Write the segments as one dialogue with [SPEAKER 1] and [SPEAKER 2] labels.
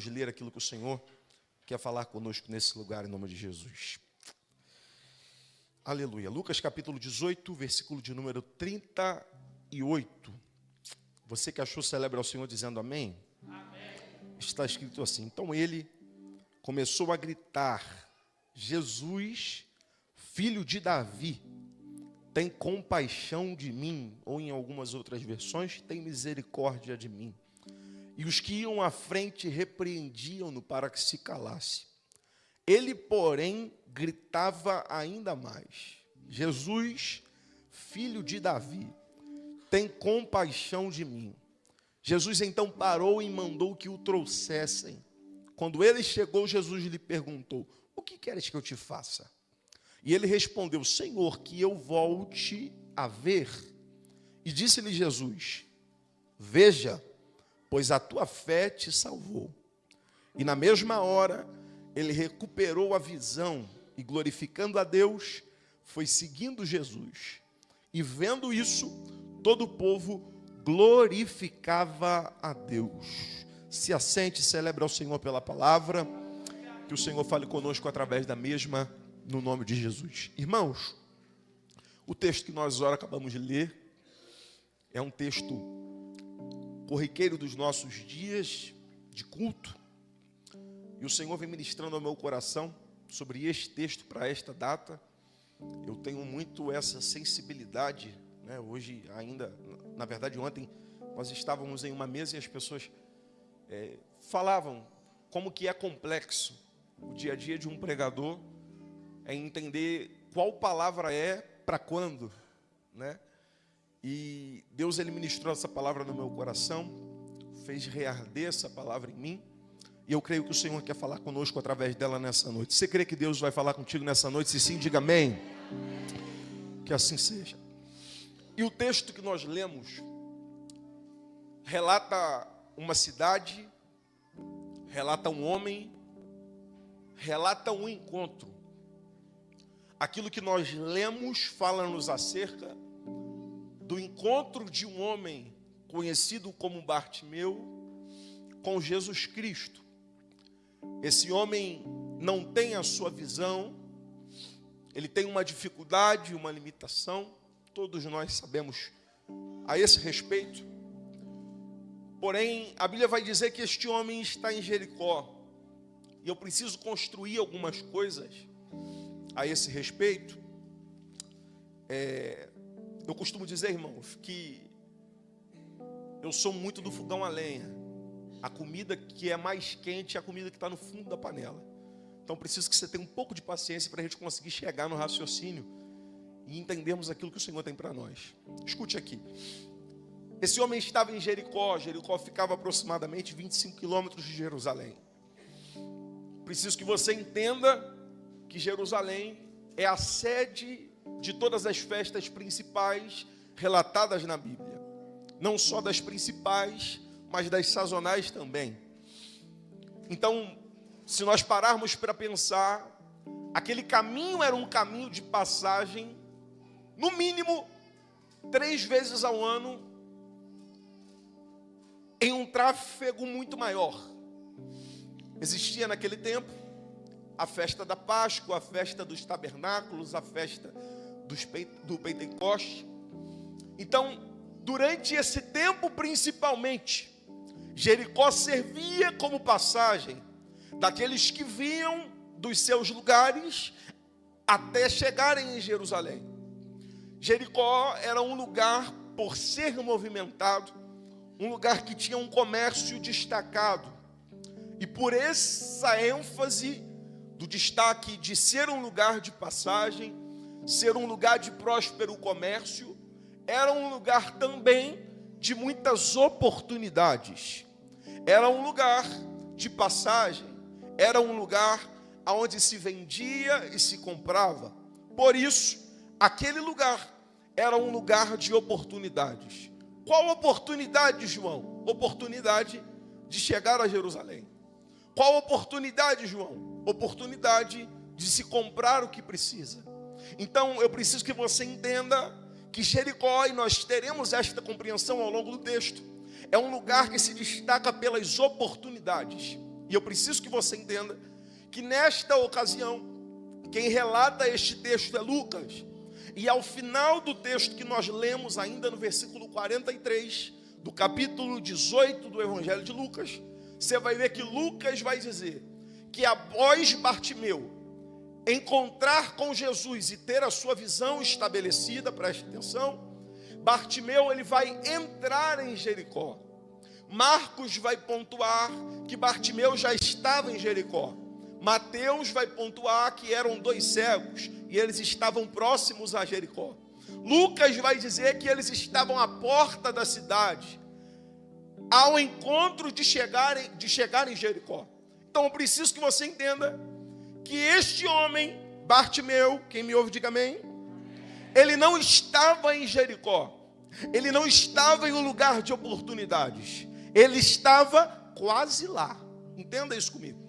[SPEAKER 1] vamos ler aquilo que o Senhor quer falar conosco nesse lugar, em nome de Jesus. Aleluia. Lucas capítulo 18, versículo de número 38. Você que achou, celebra ao Senhor dizendo amém? Amém. Está escrito assim: então ele começou a gritar: Jesus, filho de Davi, tem compaixão de mim. Ou em algumas outras versões, tem misericórdia de mim. E os que iam à frente repreendiam-no para que se calasse. Ele, porém, gritava ainda mais: Jesus, filho de Davi, tem compaixão de mim. Jesus então parou e mandou que o trouxessem. Quando ele chegou, Jesus lhe perguntou: o que queres que eu te faça? E ele respondeu: Senhor, que eu volte a ver. E disse-lhe Jesus: veja, pois a tua fé te salvou. E na mesma hora, ele recuperou a visão e, glorificando a Deus, foi seguindo Jesus. E vendo isso, todo o povo glorificava a Deus. Se assente e celebre ao Senhor pela palavra, que o Senhor fale conosco através da mesma, no nome de Jesus. Irmãos, o texto que nós agora acabamos de ler é um texto corriqueiro dos nossos dias de culto, e o Senhor vem ministrando ao meu coração sobre este texto para esta data. Eu tenho muito essa sensibilidade, né? Hoje ainda, na verdade ontem, nós estávamos em uma mesa e as pessoas falavam como que é complexo o dia a dia de um pregador, entender qual palavra é para quando, né? E Deus, ele ministrou essa palavra no meu coração, fez rearder essa palavra em mim, e eu creio que o Senhor quer falar conosco através dela nessa noite. Você crê que Deus vai falar contigo nessa noite? Se sim, diga amém. Que assim seja. E o texto que nós lemos relata uma cidade, relata um homem, relata um encontro. Aquilo que nós lemos fala-nos acerca do encontro de um homem conhecido como Bartimeu com Jesus Cristo. Esse homem não tem a sua visão, ele tem uma dificuldade, uma limitação, todos nós sabemos a esse respeito. Porém, a Bíblia vai dizer que este homem está em Jericó, e eu preciso construir algumas coisas a esse respeito. Eu costumo dizer, irmãos, que eu sou muito do fogão a lenha. A comida que é mais quente é a comida que está no fundo da panela. Então, preciso que você tenha um pouco de paciência para a gente conseguir chegar no raciocínio e entendermos aquilo que o Senhor tem para nós. Escute aqui. Esse homem estava em Jericó. Jericó ficava aproximadamente 25 quilômetros de Jerusalém. Preciso que você entenda que Jerusalém é a sede de todas as festas principais relatadas na Bíblia. Não só das principais, mas das sazonais também. Então, se nós pararmos para pensar, aquele caminho era um caminho de passagem, no mínimo 3 vezes ao ano, em um tráfego muito maior. Existia naquele tempo a festa da Páscoa, a festa dos tabernáculos, a festa do Pentecoste. Então, durante esse tempo principalmente, Jericó servia como passagem daqueles que vinham dos seus lugares até chegarem em Jerusalém. Jericó era um lugar, por ser movimentado, um lugar que tinha um comércio destacado. E por essa ênfase do destaque de ser um lugar de passagem, ser um lugar de próspero comércio, era um lugar também de muitas oportunidades. Era um lugar de passagem, era um lugar onde se vendia e se comprava. Por isso, aquele lugar era um lugar de oportunidades. Qual oportunidade, João? Oportunidade de chegar a Jerusalém. Qual oportunidade, João? Oportunidade de se comprar o que precisa. Então, eu preciso que você entenda que Jericó, e nós teremos esta compreensão ao longo do texto, é um lugar que se destaca pelas oportunidades. E eu preciso que você entenda que nesta ocasião, quem relata este texto é Lucas. E ao final do texto que nós lemos ainda no versículo 43, do capítulo 18 do Evangelho de Lucas, você vai ver que Lucas vai dizer que após Bartimeu encontrar com Jesus e ter a sua visão estabelecida, preste atenção, Bartimeu ele vai entrar em Jericó. Marcos vai pontuar que Bartimeu já estava em Jericó. Mateus vai pontuar que eram 2 cegos e eles estavam próximos a Jericó. Lucas vai dizer que eles estavam à porta da cidade, ao encontro de chegar em Jericó. Então eu preciso que você entenda que este homem, Bartimeu, quem me ouve diga amém, ele não estava em Jericó, ele não estava em um lugar de oportunidades, ele estava quase lá. Entenda isso comigo.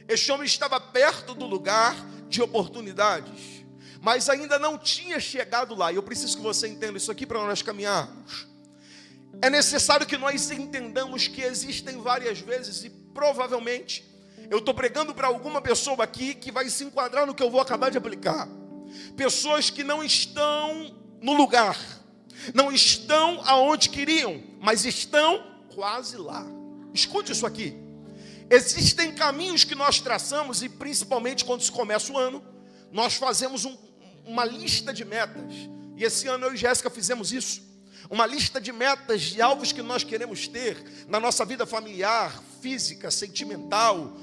[SPEAKER 1] Este homem estava perto do lugar de oportunidades, mas ainda não tinha chegado lá. E eu preciso que você entenda isso aqui para nós caminharmos. É necessário que nós entendamos que existem várias vezes, e provavelmente eu estou pregando para alguma pessoa aqui que vai se enquadrar no que eu vou acabar de aplicar. Pessoas que não estão no lugar, não estão aonde queriam, mas estão quase lá. Escute isso aqui. Existem caminhos que nós traçamos, e principalmente quando se começa o ano, nós fazemos uma lista de metas. E esse ano eu e Jéssica fizemos isso. Uma lista de metas, de alvos que nós queremos ter na nossa vida familiar, física, sentimental,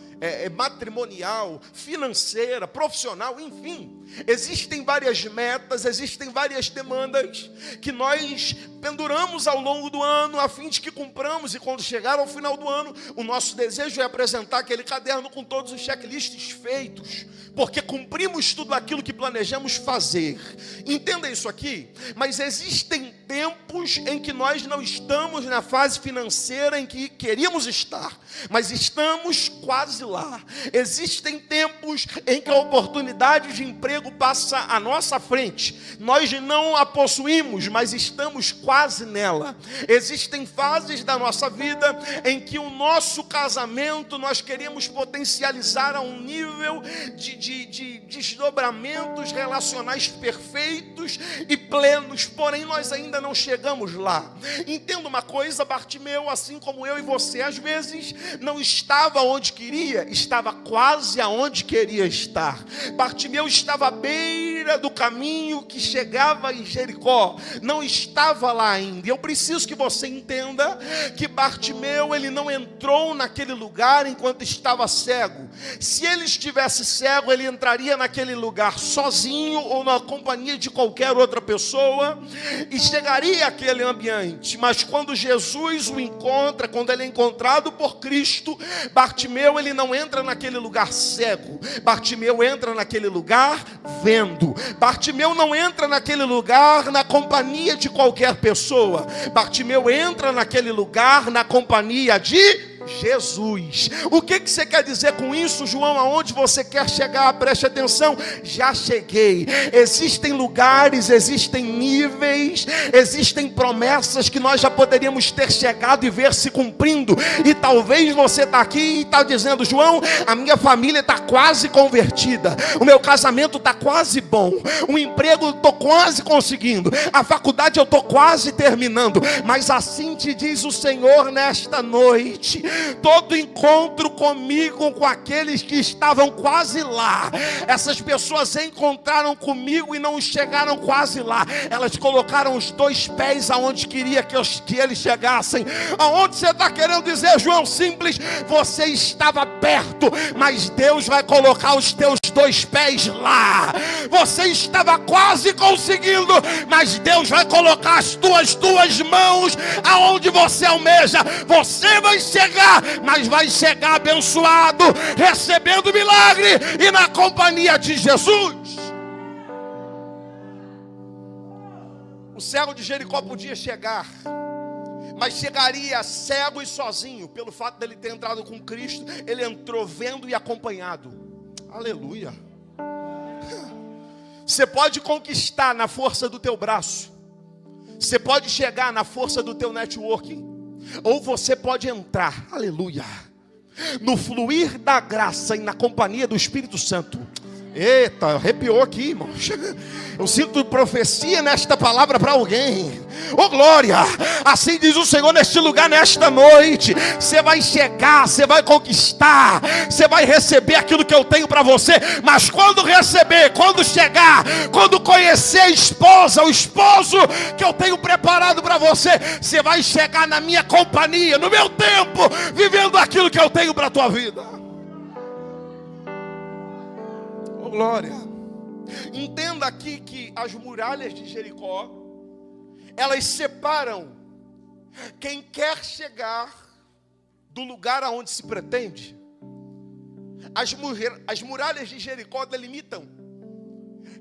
[SPEAKER 1] matrimonial, financeira, profissional, enfim. Existem várias metas, existem várias demandas que nós penduramos ao longo do ano a fim de que cumpramos, e quando chegar ao final do ano, o nosso desejo é apresentar aquele caderno com todos os checklists feitos, porque cumprimos tudo aquilo que planejamos fazer. Entenda isso aqui. Mas existem tempos em que nós não estamos na fase financeira em que queríamos estar, mas estamos quase lá. Existem tempos em que a oportunidade de emprego passa à nossa frente, nós não a possuímos, mas estamos quase nela. Existem fases da nossa vida em que o nosso casamento nós queríamos potencializar a um nível de desdobramentos relacionais perfeitos e plenos, porém nós ainda não chegamos lá. Entenda uma coisa, Bartimeu, assim como eu e você, às vezes não estava onde queria, estava quase aonde queria estar. Bartimeu estava à beira do caminho que chegava em Jericó, não estava lá ainda. E eu preciso que você entenda que Bartimeu, ele não entrou naquele lugar enquanto estava cego. Se ele estivesse cego, ele entraria naquele lugar sozinho ou na companhia de qualquer outra pessoa e chegaria àquele ambiente. Mas quando Jesus o encontra, quando ele é encontrado por Cristo, Bartimeu, ele não entra naquele lugar cego. Bartimeu entra naquele lugar vendo. Bartimeu não entra naquele lugar na companhia de qualquer pessoa. Bartimeu entra naquele lugar na companhia de Jesus. O que você quer dizer com isso, João? Aonde você quer chegar? Preste atenção. Já cheguei. Existem lugares, existem níveis, existem promessas que nós já poderíamos ter chegado e ver se cumprindo. E talvez você está aqui e está dizendo: João, a minha família está quase convertida, o meu casamento está quase bom, o emprego eu estou quase conseguindo, a faculdade eu estou quase terminando. Mas assim te diz o Senhor nesta noite: todo encontro comigo, com aqueles que estavam quase lá, essas pessoas encontraram comigo e não chegaram quase lá, elas colocaram os 2 pés aonde queria que eles chegassem. Aonde você está querendo dizer, João? Simples, você estava perto, mas Deus vai colocar os teus 2 pés lá. Você estava quase conseguindo, mas Deus vai colocar as tuas 2 mãos aonde você almeja. Você vai chegar, mas vai chegar abençoado, recebendo milagre e na companhia de Jesus. O cego de Jericó podia chegar, mas chegaria cego e sozinho. Pelo fato dele ter entrado com Cristo, ele entrou vendo e acompanhado. Aleluia. Você pode conquistar na força do teu braço, você pode chegar na força do teu networking, ou você pode entrar, aleluia, no fluir da graça e na companhia do Espírito Santo. Eita, arrepiou aqui, irmãos. Eu sinto profecia nesta palavra para alguém. Oh glória, assim diz o Senhor neste lugar, nesta noite. Você vai chegar, você vai conquistar, você vai receber aquilo que eu tenho para você. Mas quando receber, quando chegar, quando conhecer a esposa, o esposo que eu tenho preparado para você, você vai chegar na minha companhia, no meu tempo, vivendo aquilo que eu tenho para a tua vida. Glória. Entenda aqui que as muralhas de Jericó, elas separam quem quer chegar do lugar aonde se pretende. As muralhas de Jericó delimitam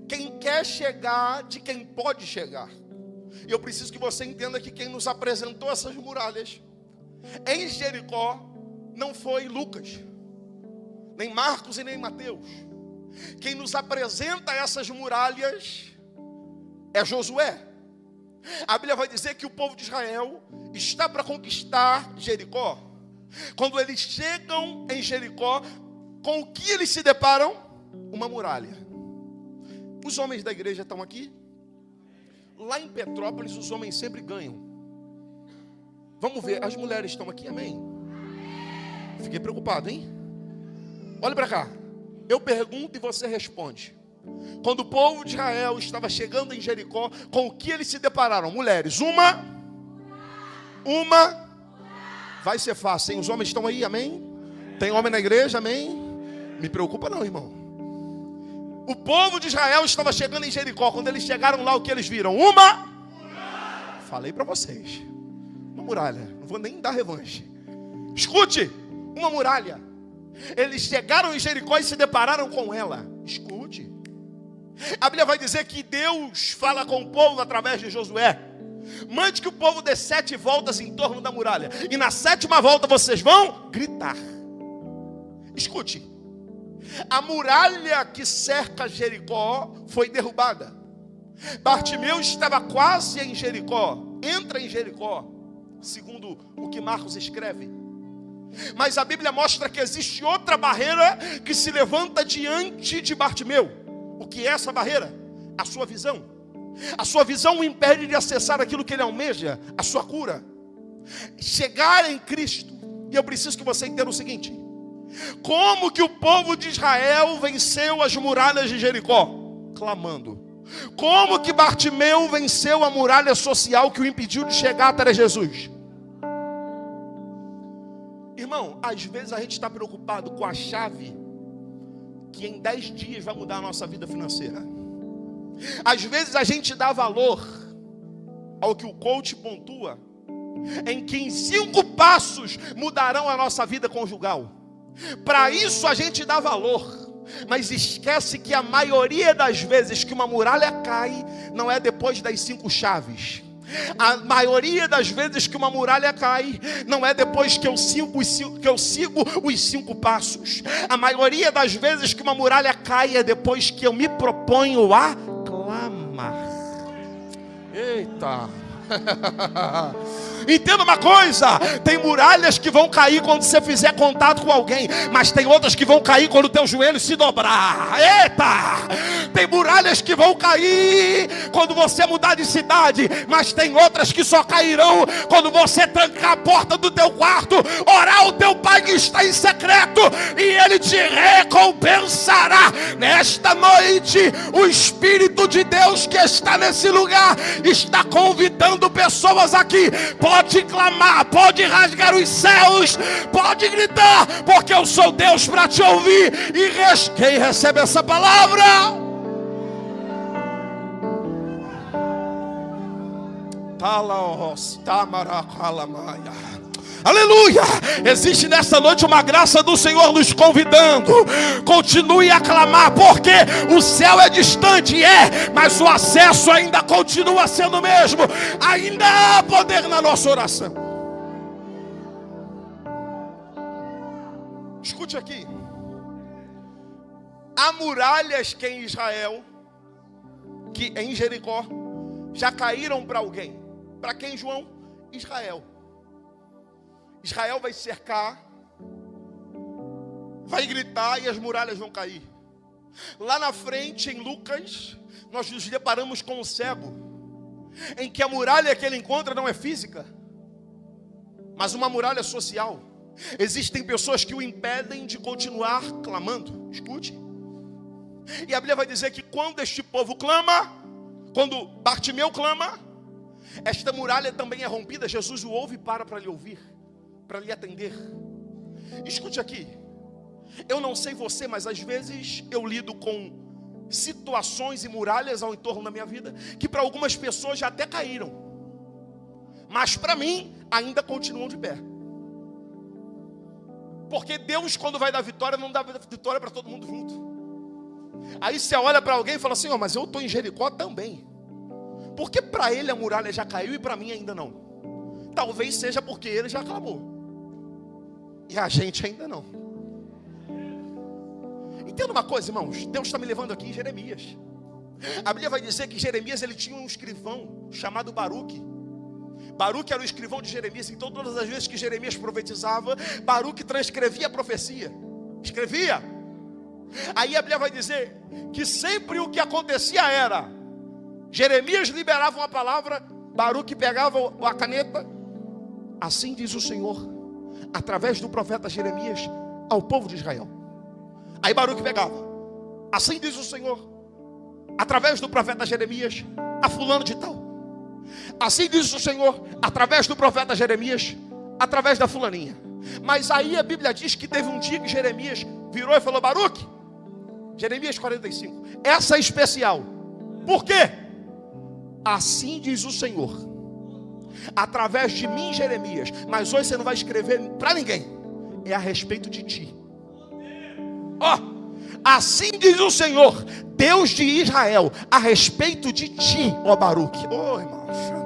[SPEAKER 1] quem quer chegar de quem pode chegar. E eu preciso que você entenda que quem nos apresentou essas muralhas em Jericó não foi Lucas, nem Marcos e nem Mateus. Quem nos apresenta essas muralhas é Josué. A Bíblia vai dizer que o povo de Israel está para conquistar Jericó. Quando eles chegam em Jericó, com o que eles se deparam? Uma muralha. Os homens da igreja estão aqui. Lá em Petrópolis os homens sempre ganham. Vamos ver, as mulheres estão aqui, amém? Fiquei preocupado, hein? Olha para cá. Eu pergunto e você responde. Quando o povo de Israel estava chegando em Jericó, com o que eles se depararam? Mulheres, uma. Vai ser fácil, hein? Os homens estão aí, amém? Tem homem na igreja, amém? Me preocupa não, irmão. O povo de Israel estava chegando em Jericó. Quando eles chegaram lá, o que eles viram? Uma. Falei para vocês. Uma muralha. Não vou nem dar revanche. Escute, uma muralha. Eles chegaram em Jericó e se depararam com ela. Escute. A Bíblia vai dizer que Deus fala com o povo através de Josué. Mande que o povo dê 7 voltas em torno da muralha. E na 7ª volta vocês vão gritar. Escute. A muralha que cerca Jericó foi derrubada. Bartimeu estava quase em Jericó. Entra em Jericó, segundo o que Marcos escreve. Mas a Bíblia mostra que existe outra barreira que se levanta diante de Bartimeu. O que é essa barreira? A sua visão. A sua visão o impede de acessar aquilo que ele almeja, a sua cura. Chegar em Cristo. E eu preciso que você entenda o seguinte: como que o povo de Israel venceu as muralhas de Jericó? Clamando. Como que Bartimeu venceu a muralha social que o impediu de chegar até Jesus? Irmão, às vezes a gente está preocupado com a chave que em 10 dias vai mudar a nossa vida financeira. Às vezes a gente dá valor ao que o coach pontua, em que em 5 passos mudarão a nossa vida conjugal. Para isso a gente dá valor, mas esquece que a maioria das vezes que uma muralha cai, não é depois das 5 chaves. A maioria das vezes que uma muralha cai, não é depois que eu sigo os 5 passos. A maioria das vezes que uma muralha cai, é depois que eu me proponho a clamar. Eita! Entenda uma coisa: tem muralhas que vão cair quando você fizer contato com alguém, mas tem outras que vão cair quando o teu joelho se dobrar. Eita! Tem muralhas que vão cair quando você mudar de cidade, mas tem outras que só cairão quando você trancar a porta do teu quarto, orar ao teu pai que está em secreto, e ele te recompensará. Nesta noite, o Espírito de Deus que está nesse lugar está convidando pessoas aqui. Pode clamar, pode rasgar os céus, pode gritar, porque eu sou Deus para te ouvir. E quem recebe essa palavra? Aleluia! Existe nessa noite uma graça do Senhor nos convidando. Continue a clamar, porque o céu é distante, mas o acesso ainda continua sendo o mesmo. Ainda há poder na nossa oração. Escute aqui. Há muralhas que em Israel, que em Jericó, já caíram para alguém. Para quem, João? Israel. Israel vai cercar vai gritar e as muralhas vão cair. Lá na frente, em Lucas, nós nos deparamos com um cego, em que a muralha que ele encontra não é física, mas uma muralha social. Existem pessoas que o impedem de continuar clamando. Escute. E a Bíblia vai dizer que quando este povo clama, quando Bartimeu clama, esta muralha também é rompida. Jesus o ouve e para lhe ouvir, para lhe atender. Escute aqui. Eu não sei você, mas às vezes eu lido com situações e muralhas ao entorno da minha vida que para algumas pessoas já até caíram, mas para mim ainda continuam de pé. Porque Deus, quando vai dar vitória, não dá vitória para todo mundo junto. Aí você olha para alguém e fala assim: mas eu estou em Jericó também. Porque para ele a muralha já caiu e para mim ainda não? Talvez seja porque ele já clamou e a gente ainda não. Entenda uma coisa, irmãos. Deus está me levando aqui em Jeremias. A Bíblia vai dizer que Jeremias, ele tinha um escrivão chamado Baruque. Baruque era o escrivão de Jeremias. Então todas as vezes que Jeremias profetizava, Baruque transcrevia a profecia. Escrevia. Aí a Bíblia vai dizer que sempre o que acontecia era: Jeremias liberava uma palavra, Baruque pegava a caneta. Assim diz o Senhor, através do profeta Jeremias, ao povo de Israel. Aí Baruque pegava: assim diz o Senhor, através do profeta Jeremias, a fulano de tal. Assim diz o Senhor, através do profeta Jeremias, através da fulaninha. Mas aí a Bíblia diz que teve um dia que Jeremias virou e falou: Baruque, Jeremias 45, essa é especial. Por quê? Assim diz o Senhor, através de mim, Jeremias. Mas hoje você não vai escrever para ninguém, é a respeito de ti. Assim diz o Senhor, Deus de Israel, a respeito de ti, Baruque. Irmãos,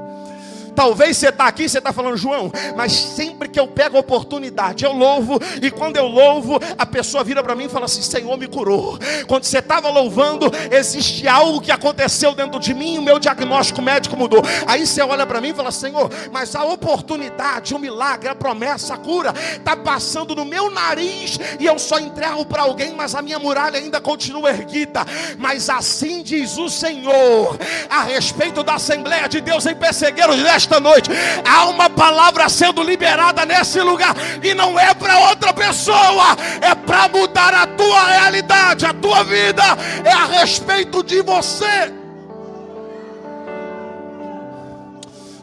[SPEAKER 1] talvez você está aqui, você está falando: João, mas sempre que eu pego a oportunidade, eu louvo. E quando eu louvo, a pessoa vira para mim e fala assim: Senhor me curou. Quando você estava louvando, existe algo que aconteceu dentro de mim, o meu diagnóstico médico mudou. Aí você olha para mim e fala: Senhor, mas a oportunidade, o milagre, a promessa, a cura está passando no meu nariz e eu só entrego para alguém, mas a minha muralha ainda continua erguida. Mas assim diz o Senhor a respeito da Assembleia de Deus em Pessegueiros nesta noite: há uma palavra sendo liberada nesse lugar, e não é para outra pessoa, é para mudar a tua realidade, a tua vida, é a respeito de você.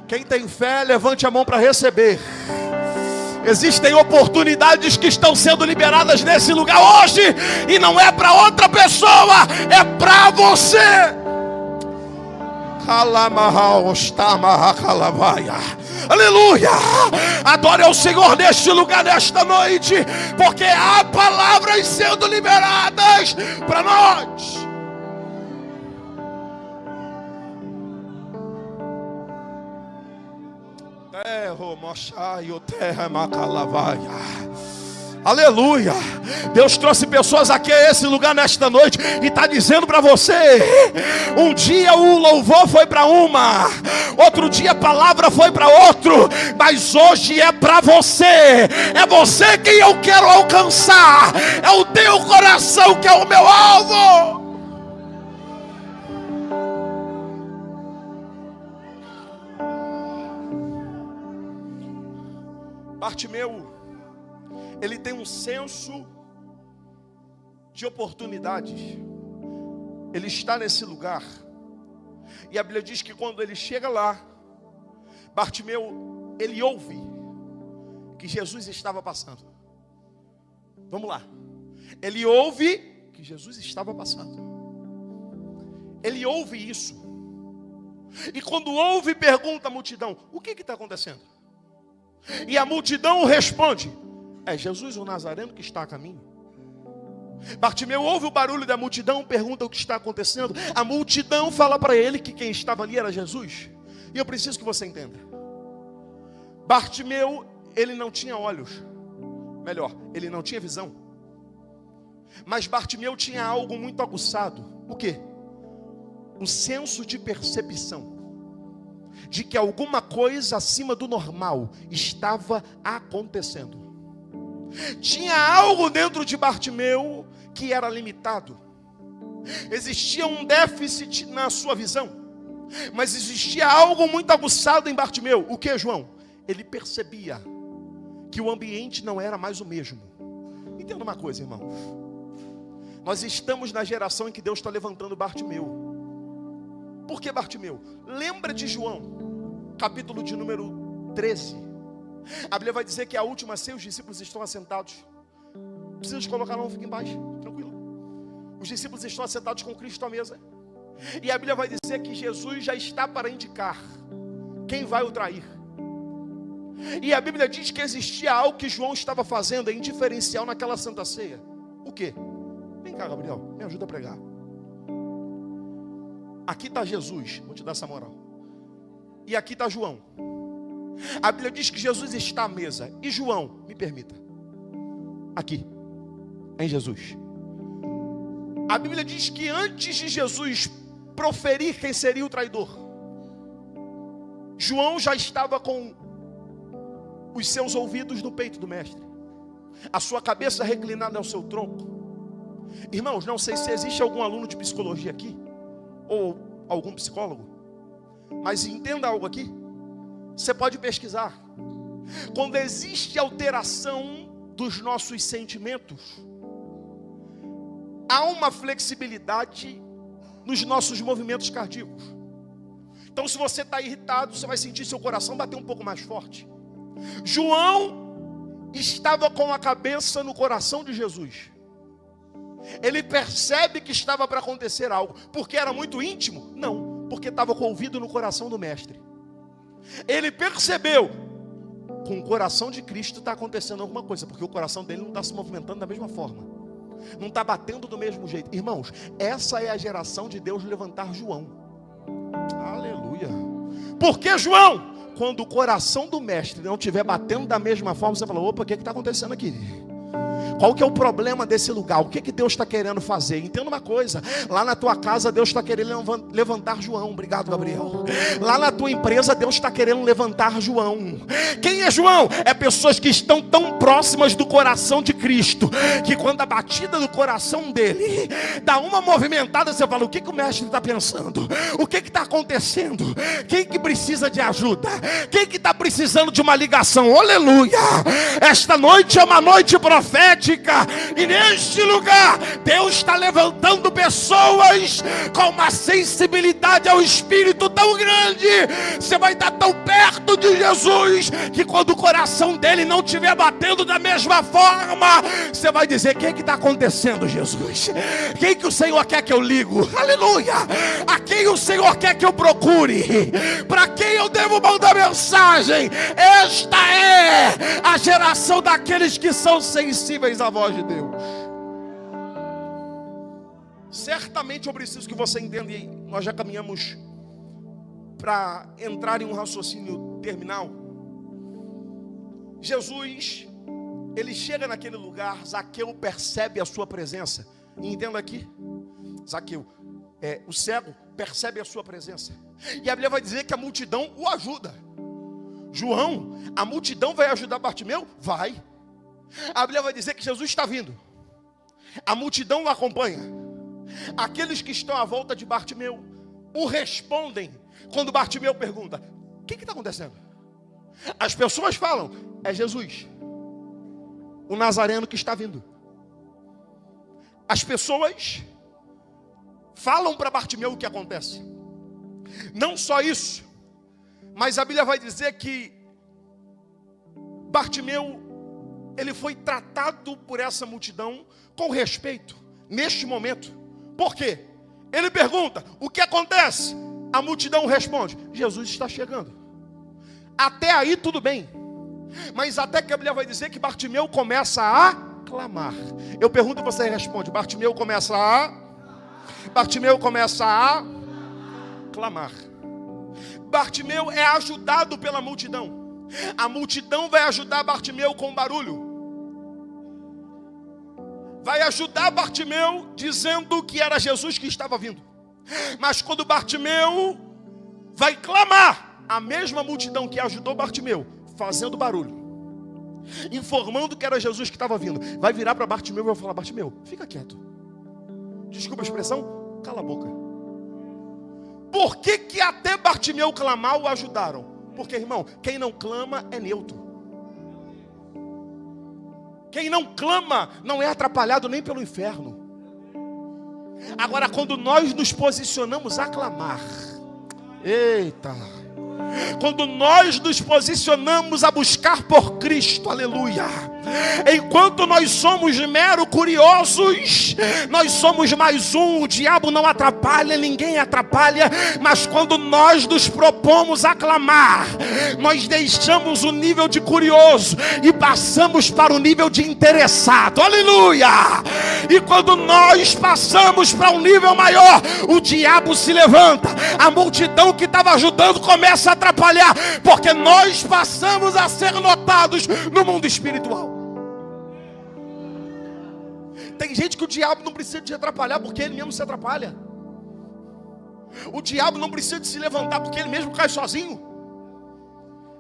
[SPEAKER 1] Quem tem fé, levante a mão para receber. Existem oportunidades que estão sendo liberadas nesse lugar hoje, e não é para outra pessoa, é para você. Aleluia! Adore ao Senhor neste lugar, nesta noite, porque há palavras sendo liberadas para nós. Aleluia. Deus trouxe pessoas aqui a esse lugar nesta noite e está dizendo para você: um dia o louvor foi para uma, outro dia a palavra foi para outro, mas hoje é para você. É você quem eu quero alcançar, é o teu coração que é o meu alvo. Bartimeu, ele tem um senso de oportunidades. Ele está nesse lugar. E a Bíblia diz que quando ele chega lá, Bartimeu, ele ouve que Jesus estava passando. Vamos lá. Ele ouve que Jesus estava passando. Ele ouve isso. E quando ouve, pergunta à multidão: o que está acontecendo? E a multidão responde: é Jesus o Nazareno que está a caminho. Bartimeu ouve o barulho da multidão, pergunta o que está acontecendo. A multidão fala para ele que quem estava ali era Jesus. E eu preciso que você entenda: Bartimeu, ele não tinha olhos. Melhor, ele não tinha visão. Mas Bartimeu tinha algo muito aguçado. O quê? Um senso de percepção de que alguma coisa acima do normal estava acontecendo. Tinha algo dentro de Bartimeu que era limitado. Existia um déficit na sua visão, mas existia algo muito aguçado em Bartimeu. O que, João? Ele percebia que o ambiente não era mais o mesmo. Entenda uma coisa, irmãos. Nós estamos na geração em que Deus está levantando Bartimeu. Por que Bartimeu? Lembra de João, capítulo de número 13. A Bíblia vai dizer que a última ceia, os discípulos estão assentados. Não precisa de colocar não, fica em paz, tranquilo. Os discípulos estão assentados com Cristo à mesa. E a Bíblia vai dizer que Jesus já está para indicar quem vai o trair. E a Bíblia diz que existia algo que João estava fazendo em diferencial naquela santa ceia. O quê? Vem cá, Gabriel, me ajuda a pregar. Aqui está Jesus, vou te dar essa moral. E aqui está João. A Bíblia diz que Jesus está à mesa. E João, me permita, aqui, em Jesus. A Bíblia diz que antes de Jesus proferir quem seria o traidor, João já estava com os seus ouvidos no peito do mestre, a sua cabeça reclinada ao seu tronco. Irmãos, não sei se existe algum aluno de psicologia aqui, ou algum psicólogo, mas entenda algo aqui. Você pode pesquisar. Quando existe alteração dos nossos sentimentos, há uma flexibilidade nos nossos movimentos cardíacos. Então, se você está irritado, você vai sentir seu coração bater um pouco mais forte. João estava com a cabeça no coração de Jesus. Ele percebe que estava para acontecer algo. Porque era muito íntimo? Não, porque estava com o ouvido no coração do mestre. Ele percebeu, com o coração de Cristo está acontecendo alguma coisa, porque o coração dele não está se movimentando da mesma forma, não está batendo do mesmo jeito. Irmãos, essa é a geração de Deus levantar João. Aleluia. Porque João, quando o coração do mestre não estiver batendo da mesma forma, você fala, opa, o que está acontecendo aqui? Qual que é o problema desse lugar? O que Deus está querendo fazer? Entenda uma coisa, lá na tua casa Deus está querendo levantar João. Obrigado, Gabriel. Lá na tua empresa Deus está querendo levantar João. Quem é João? É pessoas que estão tão próximas do coração de Cristo, que quando a batida do coração dele dá uma movimentada, você fala, o que o mestre está pensando? O que está acontecendo? Quem que precisa de ajuda? Quem que está precisando de uma ligação? Aleluia! Esta noite é uma noite profética. E neste lugar Deus está levantando pessoas com uma sensibilidade ao Espírito tão grande. Você vai estar tão perto de Jesus que quando o coração dele não estiver batendo da mesma forma, você vai dizer, o que está acontecendo, Jesus? Quem que o Senhor quer que eu ligo? Aleluia! A quem o Senhor quer que eu procure? Para quem eu devo mandar mensagem? Esta é a geração daqueles que são sensíveis à voz de Deus. Certamente eu preciso que você entenda, e nós já caminhamos para entrar em um raciocínio terminal. Jesus, ele chega naquele lugar, Zaqueu percebe a sua presença. E entenda aqui, Zaqueu, o cego percebe a sua presença. E a Bíblia vai dizer que a multidão o ajuda. João, a multidão vai ajudar Bartimeu? Vai. A Bíblia vai dizer que Jesus está vindo. A multidão o acompanha. Aqueles que estão à volta de Bartimeu o respondem quando Bartimeu pergunta, o que está acontecendo? As pessoas falam, é Jesus, o Nazareno que está vindo. As pessoas falam para Bartimeu o que acontece. Não só isso, mas a Bíblia vai dizer que Bartimeu, ele foi tratado por essa multidão com respeito, neste momento. Por quê? Ele pergunta, o que acontece? A multidão responde, Jesus está chegando. Até aí tudo bem. Mas até que a Bíblia vai dizer que Bartimeu começa a clamar. Eu pergunto e você responde, Bartimeu começa a clamar. Bartimeu é ajudado pela multidão. A multidão vai ajudar Bartimeu com barulho. Vai ajudar Bartimeu dizendo que era Jesus que estava vindo. Mas quando Bartimeu vai clamar, a mesma multidão que ajudou Bartimeu, fazendo barulho, informando que era Jesus que estava vindo, vai virar para Bartimeu e vai falar: Bartimeu, fica quieto. Desculpa a expressão, cala a boca. Por que até Bartimeu clamar o ajudaram? Porque, irmão, quem não clama é neutro. Quem não clama não é atrapalhado nem pelo inferno. Agora, quando nós nos posicionamos a clamar, eita, quando nós nos posicionamos a buscar por Cristo, aleluia, enquanto nós somos mero curiosos, nós somos mais um, o diabo não atrapalha, ninguém atrapalha, mas quando nós nos propomos a clamar, nós deixamos o nível de curioso e passamos para o nível de interessado, aleluia, e quando nós passamos para um nível maior, o diabo se levanta, a multidão que estava ajudando começa a atrapalhar, porque nós passamos a ser notados no mundo espiritual. Tem gente que o diabo não precisa de atrapalhar, porque ele mesmo se atrapalha. O diabo não precisa de se levantar, porque ele mesmo cai sozinho.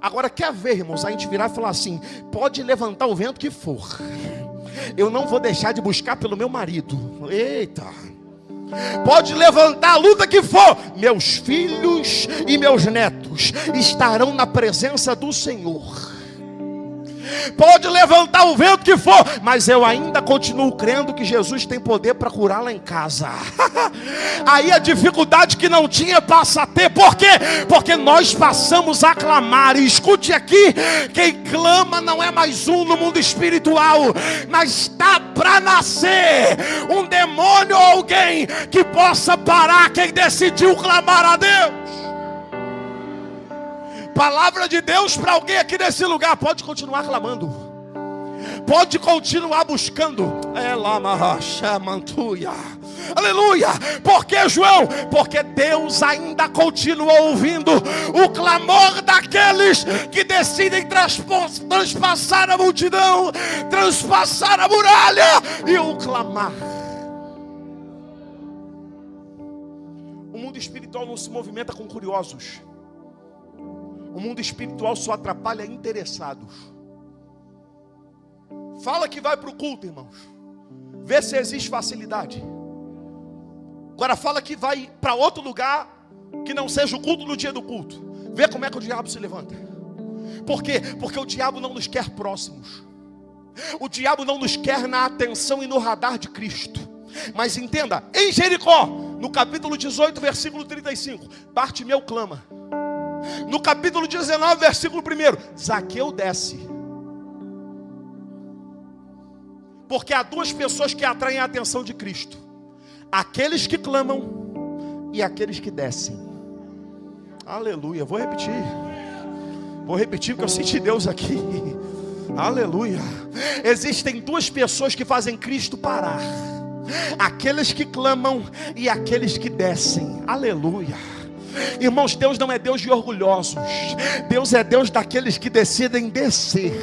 [SPEAKER 1] Agora, quer ver, irmãos, a gente virar e falar assim: pode levantar o vento que for, eu não vou deixar de buscar pelo meu marido. Eita! Pode levantar a luta que for, meus filhos e meus netos estarão na presença do Senhor. Pode levantar o vento que for, mas eu ainda continuo crendo que Jesus tem poder para curar lá em casa. Aí a dificuldade que não tinha passa a ter. Por quê? Porque nós passamos a clamar. E escute aqui, quem clama não é mais um no mundo espiritual, mas está para nascer um demônio ou alguém que possa parar quem decidiu clamar a Deus. Palavra de Deus para alguém aqui nesse lugar: pode continuar clamando, pode continuar buscando. Aleluia. Por que, João? Porque Deus ainda continua ouvindo o clamor daqueles que decidem transpassar a multidão, transpassar a muralha e o clamar. O mundo espiritual não se movimenta com curiosos. O mundo espiritual só atrapalha interessados. Fala que vai para o culto, irmãos, vê se existe facilidade. Agora fala que vai para outro lugar que não seja o culto no dia do culto, vê como é que o diabo se levanta. Por quê? Porque o diabo não nos quer próximos. O diabo não nos quer na atenção e no radar de Cristo. Mas entenda, em Jericó, no capítulo 18, versículo 35, Bartimeu clama. No capítulo 19, versículo 1, Zaqueu desce. Porque há duas pessoas que atraem a atenção de Cristo: aqueles que clamam e aqueles que descem. Aleluia. Vou repetir porque eu senti Deus aqui. Aleluia. Existem duas pessoas que fazem Cristo parar: aqueles que clamam e aqueles que descem. Aleluia. Irmãos, Deus não é Deus de orgulhosos. Deus é Deus daqueles que decidem descer.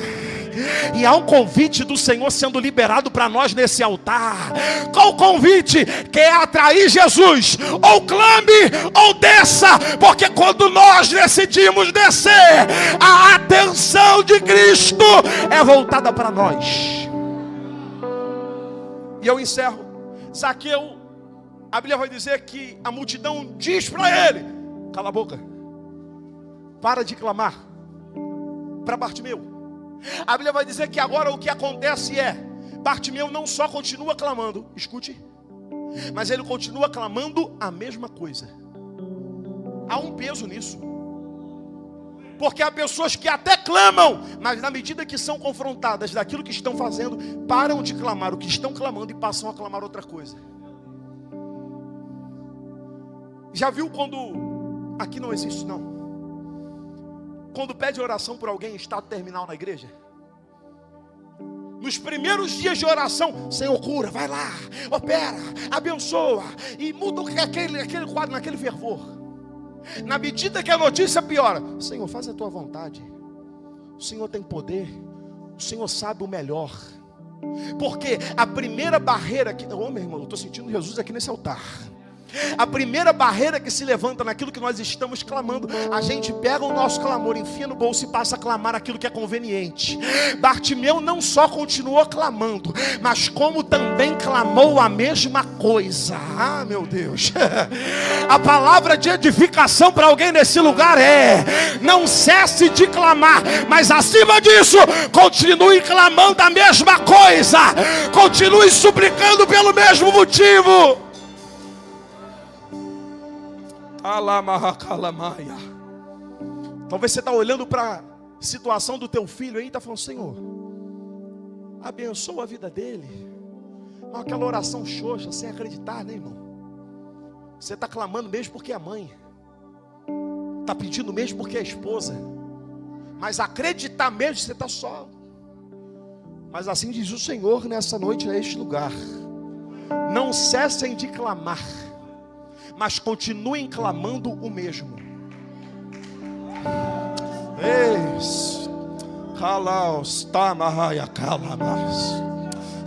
[SPEAKER 1] E há um convite do Senhor sendo liberado para nós nesse altar. Qual o convite? Quer atrair Jesus? Ou clame ou desça. Porque quando nós decidimos descer, a atenção de Cristo é voltada para nós. E eu encerro. Zaqueu, a Bíblia vai dizer que a multidão diz para ele: cala a boca, para de clamar. Para Bartimeu, a Bíblia vai dizer que agora o que acontece é: Bartimeu não só continua clamando, escute, mas ele continua clamando a mesma coisa. Há um peso nisso, porque há pessoas que até clamam, mas na medida que são confrontadas daquilo que estão fazendo, param de clamar o que estão clamando e passam a clamar outra coisa. Já viu quando... Aqui não existe isso, não. Quando pede oração por alguém em estado terminal na igreja, nos primeiros dias de oração: Senhor, cura, vai lá, opera, abençoa, e muda aquele quadro naquele fervor. Na medida que a notícia piora: Senhor, faz a tua vontade, o Senhor tem poder, o Senhor sabe o melhor. Porque a primeira barreira que... meu irmão, eu estou sentindo Jesus aqui nesse altar. A primeira barreira que se levanta naquilo que nós estamos clamando, a gente pega o nosso clamor, enfia no bolso e passa a clamar aquilo que é conveniente. Bartimeu não só continuou clamando, mas como também clamou a mesma coisa. Ah, meu Deus. A palavra de edificação para alguém nesse lugar é: não cesse de clamar, mas acima disso, continue clamando a mesma coisa. Continue suplicando pelo mesmo motivo. Talvez você está olhando para a situação do teu filho aí e está falando: Senhor, abençoa a vida dele. Aquela oração xoxa, sem acreditar, né, irmão? Você está clamando mesmo porque é mãe, está pedindo mesmo porque é esposa, mas acreditar mesmo você está só. Mas assim diz o Senhor nessa noite, a este lugar: não cessem de clamar, mas continuem clamando o mesmo.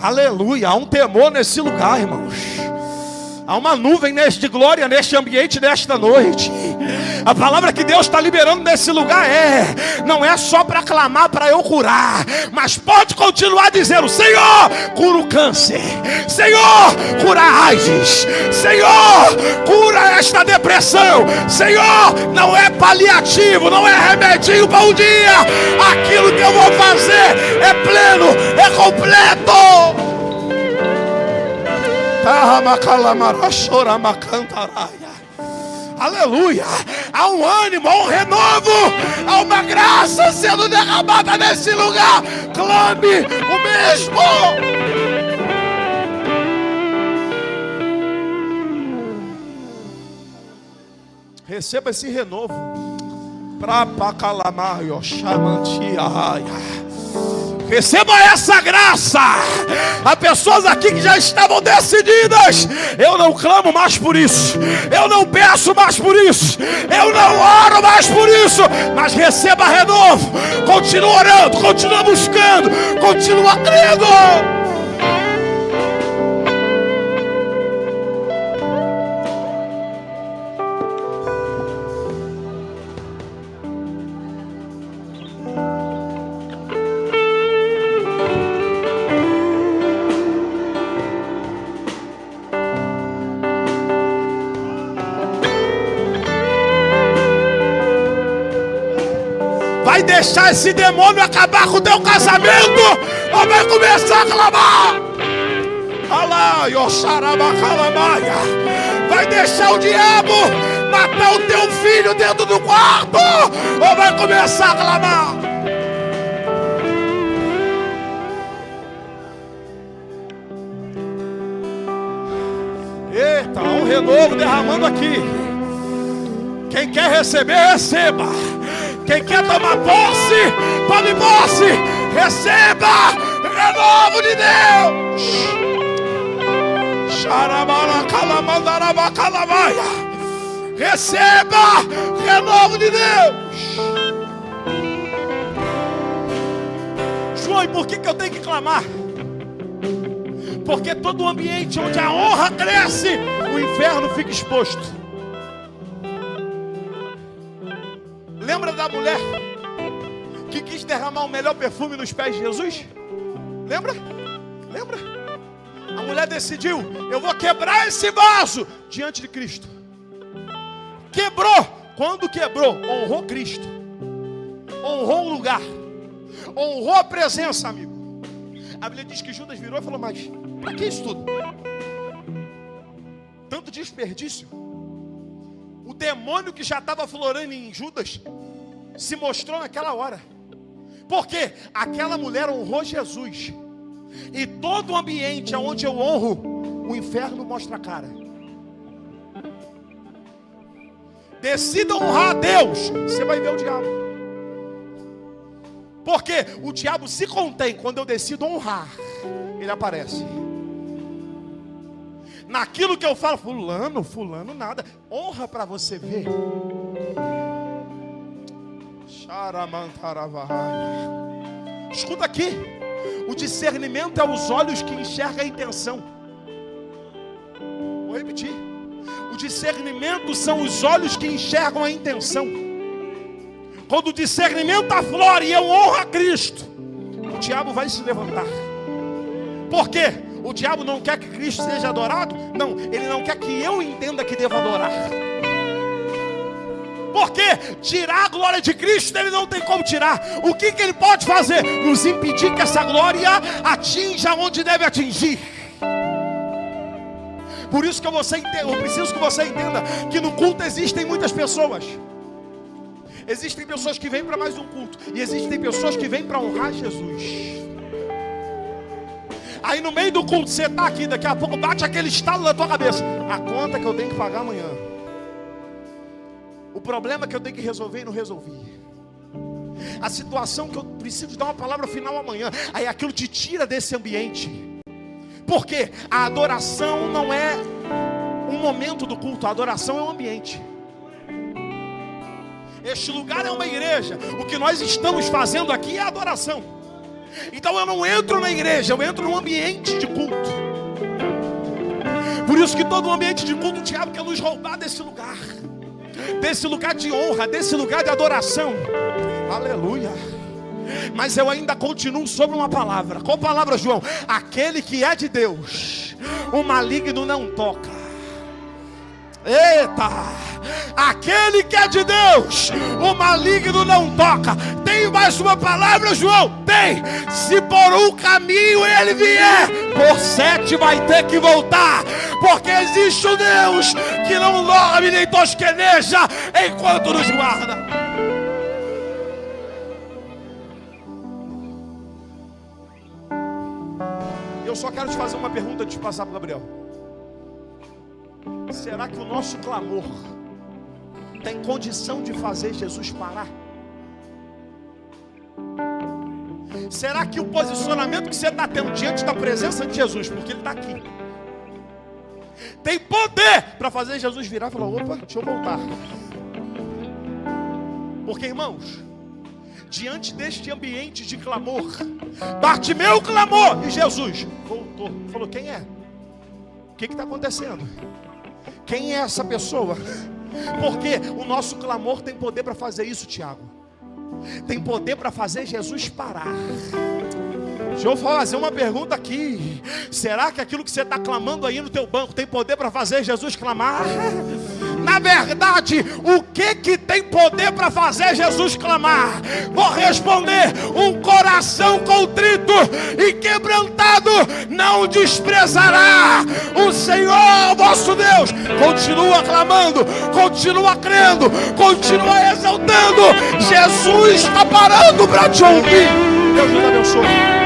[SPEAKER 1] Aleluia, há um temor nesse lugar, irmãos. Há uma nuvem de glória neste ambiente nesta noite. A palavra que Deus está liberando nesse lugar não é só para clamar para eu curar, mas pode continuar dizendo: Senhor, cura o câncer, Senhor, cura a AIDS, Senhor, cura esta depressão, Senhor, não é paliativo, não é remedinho para um dia, aquilo que eu vou fazer é pleno, é completo. Aleluia, há um ânimo, há um renovo, há uma graça sendo derramada nesse lugar. Clame o mesmo. Receba esse renovo. Receba essa graça. Há pessoas aqui que já estavam decididas: eu não clamo mais por isso, eu não peço mais por isso, eu não oro mais por isso. Mas receba renovo. Continua orando, continua buscando, continua crendo. Vai deixar esse demônio acabar com o teu casamento, ou vai começar a clamar? Vai deixar o diabo matar o teu filho dentro do quarto, ou vai começar a clamar? Eita, há um renovo derramando aqui. Quem quer receber, receba. Quem quer tomar posse, tome posse. Receba renovo de Deus. Receba renovo de Deus. João, e por que eu tenho que clamar? Porque todo ambiente onde a honra cresce, o inferno fica exposto. Lembra da mulher que quis derramar o melhor perfume nos pés de Jesus? Lembra? Lembra? A mulher decidiu: eu vou quebrar esse vaso diante de Cristo. Quebrou. Quando quebrou, honrou Cristo, honrou o lugar, honrou a presença, amigo. A Bíblia diz que Judas virou e falou: mas para que isso tudo? Tanto desperdício. O demônio que já estava florando em Judas se mostrou naquela hora. Porque aquela mulher honrou Jesus. E todo o ambiente onde eu honro, o inferno mostra a cara. Decida honrar a Deus, você vai ver o diabo. Porque o diabo se contém quando eu decido honrar. Ele aparece. Naquilo que eu falo: fulano nada. Honra para você ver. Escuta aqui. O discernimento é os olhos que enxergam a intenção. Vou repetir. O discernimento são os olhos que enxergam a intenção. Quando o discernimento aflora e eu honro a Cristo, o diabo vai se levantar. Por quê? O diabo não quer que Cristo seja adorado? Não, ele não quer que eu entenda que devo adorar. Porque tirar a glória de Cristo ele não tem como tirar. O que ele pode fazer? Nos impedir que essa glória atinja onde deve atingir. Por isso que eu preciso que você entenda que no culto existem muitas pessoas. Existem pessoas que vêm para mais um culto, e existem pessoas que vêm para honrar Jesus. Aí no meio do culto você está aqui, daqui a pouco bate aquele estalo na tua cabeça: a conta que eu tenho que pagar amanhã, o problema que eu tenho que resolver e não resolvi, a situação que eu preciso dar uma palavra final amanhã. Aí aquilo te tira desse ambiente. Porque a adoração não é um momento do culto, a adoração é um ambiente. Este lugar é uma igreja. O que nós estamos fazendo aqui é adoração. Então eu não entro na igreja, eu entro num ambiente de culto. Por isso que todo ambiente de culto o diabo quer nos roubar desse lugar de honra, desse lugar de adoração. Aleluia. Mas eu ainda continuo sobre uma palavra. Qual palavra, João? Aquele que é de Deus, o maligno não toca. Eita! Aquele que é de Deus, o maligno não toca. Tem mais uma palavra, João? Tem. Se por um caminho ele vier, por 7 vai ter que voltar. Porque existe um Deus que não dorme nem tosqueneja enquanto nos guarda. Eu só quero te fazer uma pergunta antes de passar para o Gabriel. Será que o nosso clamor tem condição de fazer Jesus parar? Será que o posicionamento que você está tendo diante da presença de Jesus, porque Ele está aqui, tem poder para fazer Jesus virar e falar: opa, deixa eu voltar? Porque, irmãos, diante deste ambiente de clamor, Bartimeu clamou e Jesus voltou. Falou: quem é? O que está acontecendo? Quem é essa pessoa? Porque o nosso clamor tem poder para fazer isso, Tiago. Tem poder para fazer Jesus parar. Deixa eu fazer uma pergunta aqui. Será que aquilo que você está clamando aí no teu banco tem poder para fazer Jesus clamar? Na verdade, o que tem poder para fazer Jesus clamar? Vou responder: um coração contrito e quebrantado não desprezará. O Senhor vosso Deus continua clamando, continua crendo, continua exaltando. Jesus está parando para te ouvir. Deus nos abençoe.